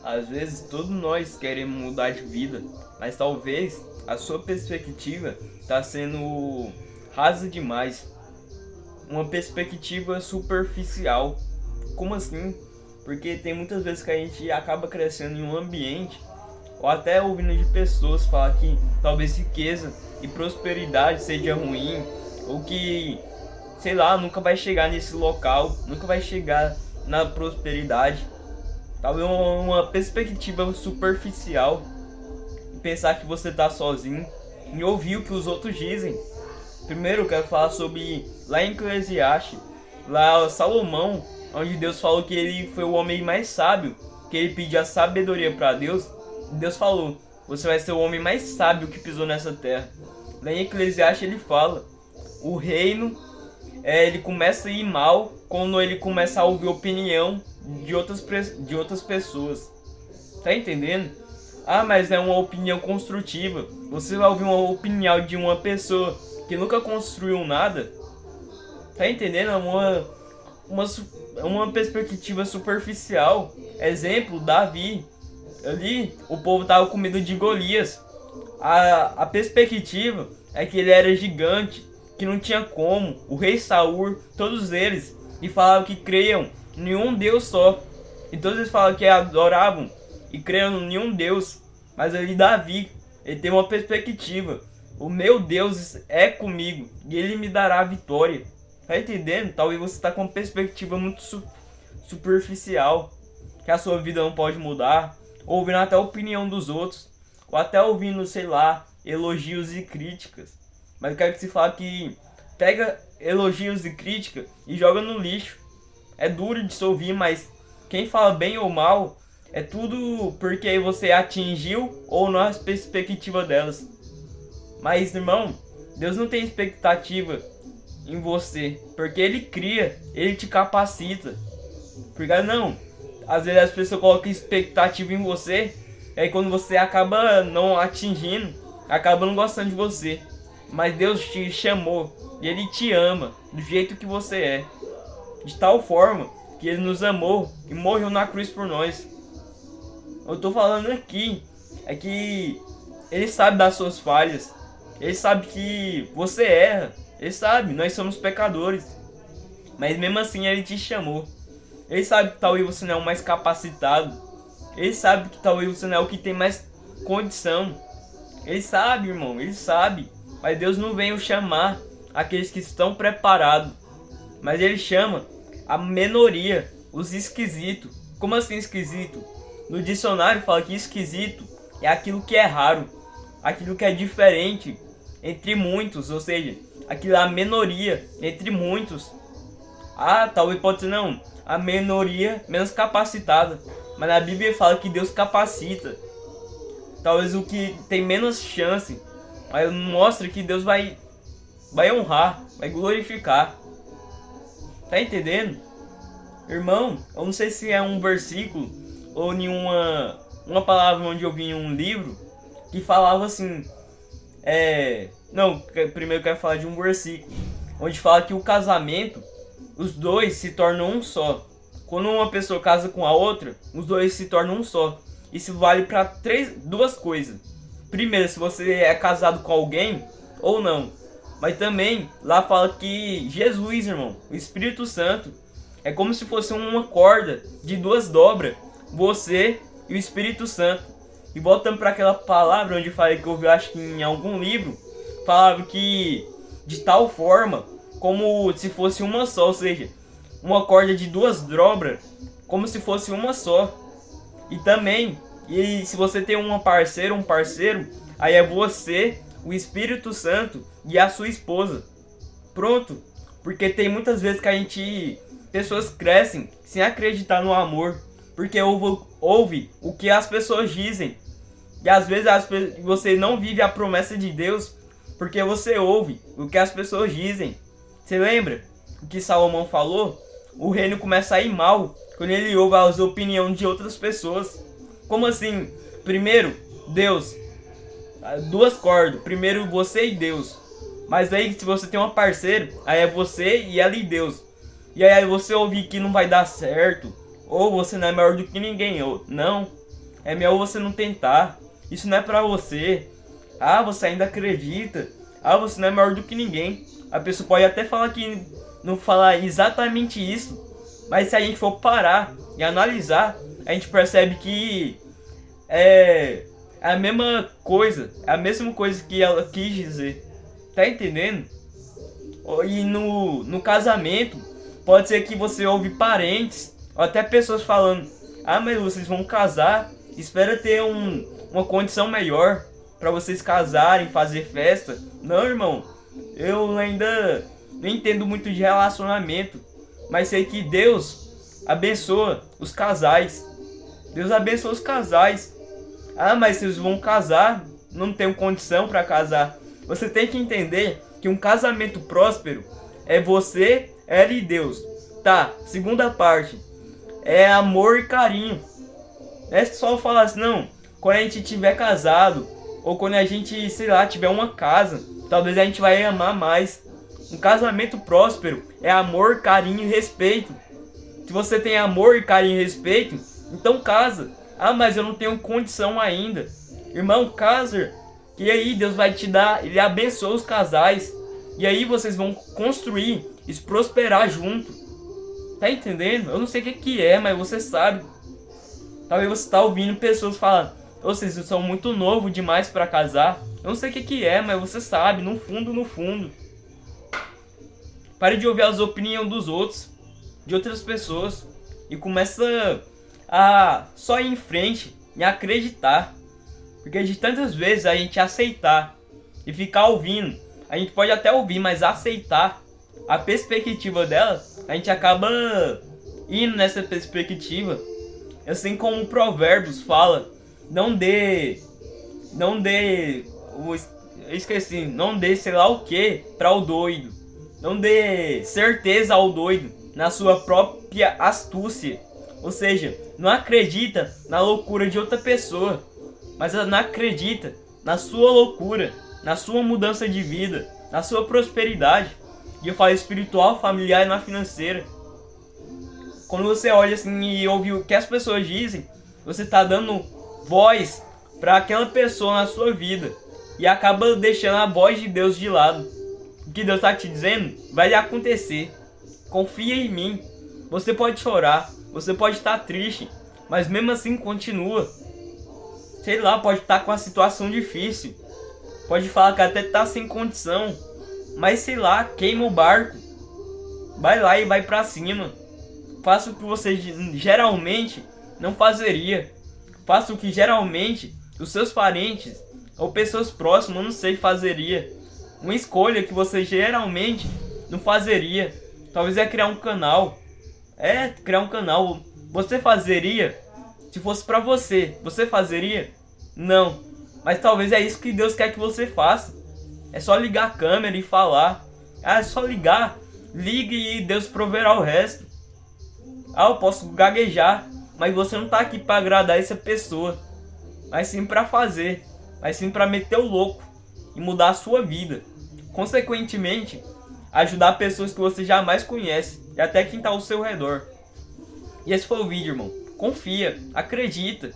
Às vezes todos nós queremos mudar de vida, mas talvez a sua perspectiva está sendo rasa demais, uma perspectiva superficial. Como assim? Porque tem muitas vezes que a gente acaba crescendo em um ambiente ou até ouvindo de pessoas falar que talvez riqueza e prosperidade seja ruim, ou que, sei lá, nunca vai chegar nesse local, nunca vai chegar na prosperidade. Talvez uma perspectiva superficial e pensar que você está sozinho e ouvir o que os outros dizem. Primeiro eu quero falar sobre lá em Eclesiastes, lá Salomão, onde Deus falou que ele foi o homem mais sábio, que ele pediu a sabedoria para Deus. Deus falou: você vai ser o homem mais sábio que pisou nessa terra. Lá em Eclesiastes ele fala: o reino ele começa a ir mal quando ele começa a ouvir opinião de outras pessoas. Tá entendendo? Ah, mas é uma opinião construtiva. Você vai ouvir uma opinião de uma pessoa que nunca construiu nada. Tá entendendo? Uma perspectiva superficial. Exemplo, Davi. Ali o povo tava com medo de Golias. A perspectiva é que ele era gigante, que não tinha como. O rei Saul, todos eles, e falavam que creiam em um Deus só. E todos eles falavam que adoravam e creiam em um Deus. Mas ali Davi, ele tem uma perspectiva: o meu Deus é comigo e ele me dará a vitória. Tá entendendo? Talvez você está com uma perspectiva muito superficial, que a sua vida não pode mudar, ouvindo até a opinião dos outros, ou até ouvindo, sei lá, elogios e críticas. Mas eu quero que você fale que pega elogios e críticas e joga no lixo. É duro de se ouvir, mas quem fala bem ou mal é tudo porque você atingiu ou não as perspectivas delas. Mas, irmão, Deus não tem expectativa em você, porque Ele cria, Ele te capacita. Porque não, às vezes as pessoas colocam expectativa em você, e aí quando você acaba não atingindo, acaba não gostando de você. Mas Deus te chamou e Ele te ama do jeito que você é, de tal forma que Ele nos amou e morreu na cruz por nós. Eu tô falando aqui é que Ele sabe das suas falhas, Ele sabe que você erra, Ele sabe, nós somos pecadores, mas mesmo assim Ele te chamou. Ele sabe que talvez você não é o mais capacitado, Ele sabe que talvez você não é o que tem mais condição. Ele sabe, irmão, Ele sabe. Mas Deus não veio chamar aqueles que estão preparados, mas Ele chama a minoria, os esquisitos. Como assim esquisito? No dicionário fala que esquisito é aquilo que é raro, aquilo que é diferente entre muitos, ou seja, aquilo é a minoria entre muitos. Ah, talvez pode ser não, a minoria menos capacitada, mas na Bíblia fala que Deus capacita. Talvez o que tem menos chance, mas mostra que Deus vai honrar, vai glorificar. Tá entendendo? Irmão, eu não sei se é um versículo ou nenhuma uma palavra onde eu vi em um livro que falava assim. Não, primeiro eu quero falar de um versículo onde fala que o casamento, os dois se tornam um só. Quando uma pessoa casa com a outra, os dois se tornam um só. Isso vale para duas coisas. Primeiro, se você é casado com alguém ou não. Mas também lá fala que Jesus, irmão, o Espírito Santo, é como se fosse uma corda de duas dobras, você e o Espírito Santo. E voltando para aquela palavra onde eu falei que eu vi, acho que em algum livro, falava que de tal forma como se fosse uma só, ou seja, uma corda de duas dobras, como se fosse uma só. E também, e se você tem um parceiro, aí é você, o Espírito Santo e a sua esposa. Pronto. Porque tem muitas vezes que pessoas crescem sem acreditar no amor, porque ouve o que as pessoas dizem. E às vezes você não vive a promessa de Deus porque você ouve o que as pessoas dizem. Você lembra o que Salomão falou? O reino começa a ir mal quando ele ouve as opiniões de outras pessoas. Como assim? Primeiro, Deus. Duas cordas. Primeiro você e Deus. Mas aí se você tem uma parceira, aí é você e ela e Deus. E aí você ouvir que não vai dar certo, ou você não é maior do que ninguém, ou não. é melhor você não tentar. Isso não é pra você. Ah, você ainda acredita. Ah, você não é maior do que ninguém. A pessoa pode até falar que não falar exatamente isso, mas se a gente for parar e analisar, a gente percebe que é a mesma coisa, é a mesma coisa que ela quis dizer. Tá entendendo? E no casamento, pode ser que você ouve parentes, ou até pessoas falando: ah, mas vocês vão casar, espera ter uma condição melhor para vocês casarem, fazer festa. Não, irmão, eu ainda não entendo muito de relacionamento, mas sei que Deus abençoa os casais. Deus abençoa os casais. Ah, mas vocês vão casar, não tenho condição para casar. Você tem que entender que um casamento próspero é você, ela e Deus. Tá, segunda parte é amor e carinho. Não é só falar assim, não, quando a gente tiver casado, ou quando a gente, sei lá, tiver uma casa, talvez a gente vai amar mais. Um casamento próspero é amor, carinho e respeito. Se você tem amor, carinho e respeito, então casa. Ah, mas eu não tenho condição ainda. Irmão, casa. E aí Deus vai te dar, Ele abençoa os casais. E aí vocês vão construir e se prosperar junto. Tá entendendo? Eu não sei o que é, mas você sabe. Talvez você tá ouvindo pessoas falando: vocês são muito novos demais para casar. Eu não sei o que é, mas você sabe, no fundo, no fundo. Pare de ouvir as opiniões dos outros, de outras pessoas, e começa a só ir em frente e acreditar. Porque de tantas vezes a gente aceitar e ficar ouvindo, a gente pode até ouvir, mas aceitar a perspectiva dela, a gente acaba indo nessa perspectiva. Assim como o Provérbios fala: não dê, não dê sei lá o que para o doido. Não dê certeza ao doido na sua própria astúcia. Ou seja, não acredita na loucura de outra pessoa, mas não acredita na sua loucura, na sua mudança de vida, na sua prosperidade. E eu falo espiritual, familiar e na financeira. Quando você olha assim e ouve o que as pessoas dizem, você está dando voz para aquela pessoa na sua vida e acaba deixando a voz de Deus de lado. O que Deus está te dizendo vai acontecer. Confia em mim. Você pode chorar, você pode estar triste, mas mesmo assim continua. Sei lá, pode estar com uma situação difícil, pode falar que até está sem condição, mas sei lá, queima o barco. Vai lá e vai para cima. Faça o que você geralmente não fazeria. Faça o que geralmente os seus parentes ou pessoas próximas não sei fazeria. Uma escolha que você geralmente não fazeria. Talvez é criar um canal. Criar um canal. Você fazeria se fosse pra você. Você fazeria? Não. Mas talvez é isso que Deus quer que você faça. É só ligar a câmera e falar. É só ligar. Ligue e Deus proverá o resto. Eu posso gaguejar, mas você não tá aqui para agradar essa pessoa, mas sim para fazer, mas sim para meter o louco e mudar a sua vida. Consequentemente, ajudar pessoas que você jamais conhece e até quem tá ao seu redor. E esse foi o vídeo, irmão. Confia, acredita.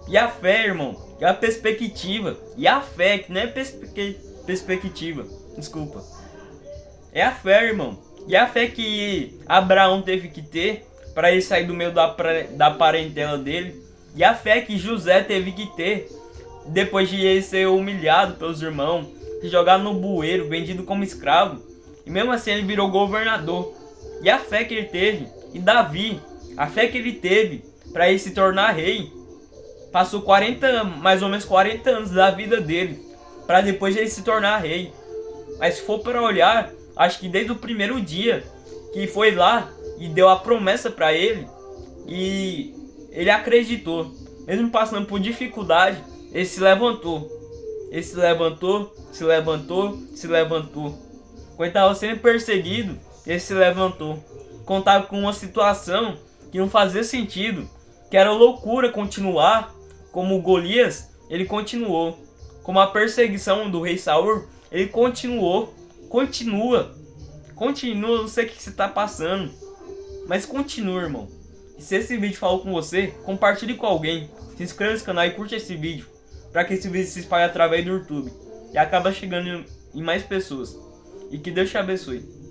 E a fé, irmão, é a perspectiva. E a fé, que não é perspectiva, desculpa. É a fé, irmão. E a fé que Abraão teve que ter para ele sair do meio da parentela dele. E a fé que José teve que ter depois de ele ser humilhado pelos irmãos, se jogar no bueiro, vendido como escravo. E mesmo assim ele virou governador. E a fé que ele teve. E Davi, a fé que ele teve para ele se tornar rei. Passou mais ou menos 40 anos da vida dele para depois ele se tornar rei. Mas se for para olhar, acho que desde o primeiro dia que foi lá e deu a promessa para ele, e ele acreditou, mesmo passando por dificuldade, ele se levantou. Ele se levantou, se levantou, se levantou. Quando estava sendo perseguido, ele se levantou. Quando estava com uma situação que não fazia sentido, que era loucura continuar, como Golias, ele continuou. Como a perseguição do rei Saul, ele continuou. Continua, não sei o que você está passando, mas continua, irmão. E se esse vídeo falou com você, compartilhe com alguém. Se inscreva nesse canal e curte esse vídeo, para que esse vídeo se espalhe através do YouTube e acaba chegando em mais pessoas. E que Deus te abençoe.